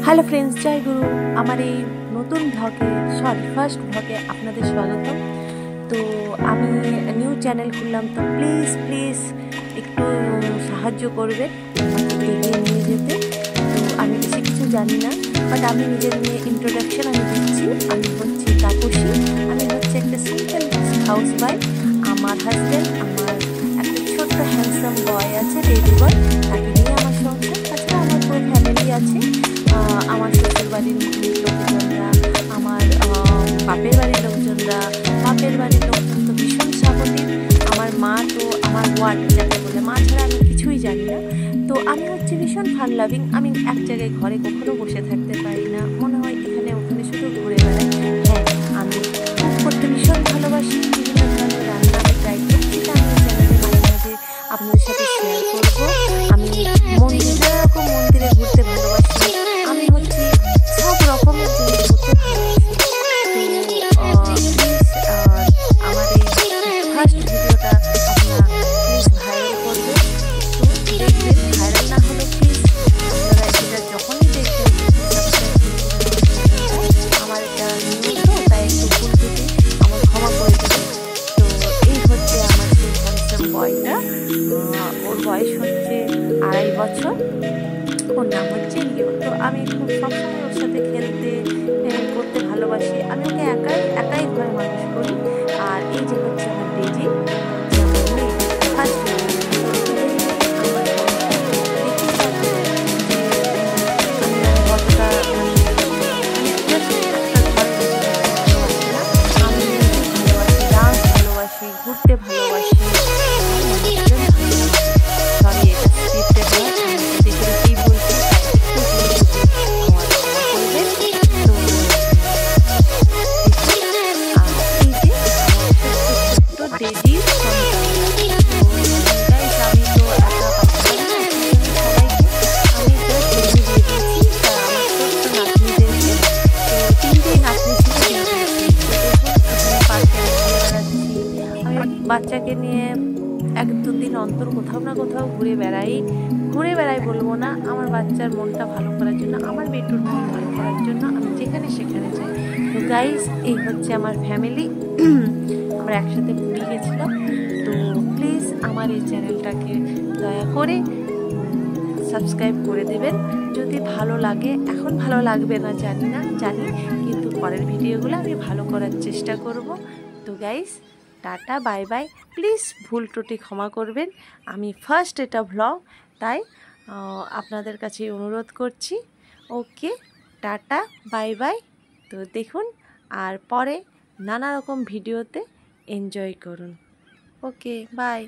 Hello friends, জয় গুরু। আমার এই নতুন ভ্লগে ফার্স্ট ভ্লগে আপনাদের স্বাগতম। তো আমি নিউ চ্যানেল খুললাম, তো প্লিজ একটু সাহায্য করবে আমাকে এগিয়ে নিয়ে যেতে। তো আমি বেশি কিছু জানি না, বাট আমি নিজের নিয়ে ইন্ট্রোডাকশন আমি দিচ্ছি। আমি হচ্ছি তাপসী, আমি হচ্ছে একটা সিম্পল হাউস ওয়াইফ। আমার হাজব্যান্ড, আমার একটা ছোট্ট হ্যান্ডসাম বয় আছে, বেবি বয়, তাকে নিয়ে আমার সংসার। তাছাড়া আমার পুরো ফ্যামিলি আছে। আমার শ্বশুরবাড়ির লোকজনরা, আমার বাপের বাড়ির লোকজনরা, বাপের বাড়ির লোকজন তো ভীষণ সাপোর্টিভ। আমার মা তো আমার ওয়ার্ড যাকে বলে, মা ছাড়া আমি কিছুই জানি না। তো আমি হচ্ছে ভীষণ ফান লাভিং। আমি এক জায়গায় ঘরে কখনো বসে থাকতে পারি না, মনে হয় এখানে ওখানে শুধু ঘুরে বেড়াই। হ্যাঁ, আমি কুক করতে ভীষণ ভালোবাসি। বিভিন্ন ধরনের রান্না আমি ট্রাই করছি, তা আমি চ্যানেলে মাঝে মাঝে আপনাদের সাথে শেয়ার করবো। আমি মন্দিরে ঘুরতে ভালোবাসি। আমি হচ্ছে সব রকমের জিনিস করতে ভালোবাসি। আমার এই ফার্স্ট ভিডিওটা আপনারা প্লিজ ভাইরাল করবেন, একটু দেখবেন। ভাইরাল না হলে প্লিজ আপনারা এটা যখনই দেখবেন আমার এটা নিউ তো, তাই একটু ভুল ত্রুটি আমার ক্ষমা করে দেবেন। তো এই হচ্ছে আমার সেই হ্যান্ডসাম বয়টা। ওর বয়স হচ্ছে 2.5 বছর। ওর নাম হচ্ছে লিও। তো আমি খুব সবসময় ওর সাথে খেলতে করতে ভালোবাসি। আমি ওকে একাই ঘরে মানুষ করি। আর এই যে হচ্ছে আমার ডেজি, ফার্স্ট ভালোবাসি, ঘুরতে ভালোবাসি। বাচ্চাকে নিয়ে 1-2 দিন অন্তর কোথাও না কোথাও ঘুরে বেড়াই বলবো না। আমার বাচ্চার মনটা ভালো করার জন্য, আমার বেটুর মন ভালো করার জন্য আমি যেখানে সেখানে যাই। তো গাইস, এই হচ্ছে আমার ফ্যামিলি। আমরা একসাথে পুরী গেছিলাম। তো প্লিজ আমার এই চ্যানেলটাকে দয়া করে সাবস্ক্রাইব করে দেবেন যদি ভালো লাগে। এখন ভালো লাগবে না জানি, কিন্তু পরের ভিডিওগুলো আমি ভালো করার চেষ্টা করব। তো guys, tata, bye bye. Please ভুল ত্রুটি ক্ষমা করবেন। আমি ফার্স্ট এটা ভ্লগ, তাই আপনাদের কাছে অনুরোধ করছি। ওকে, টাটা, বাই বাই। তো দেখুন, আর পরে নানা রকম ভিডিওতে এনজয় করুন। ওকে, বাই।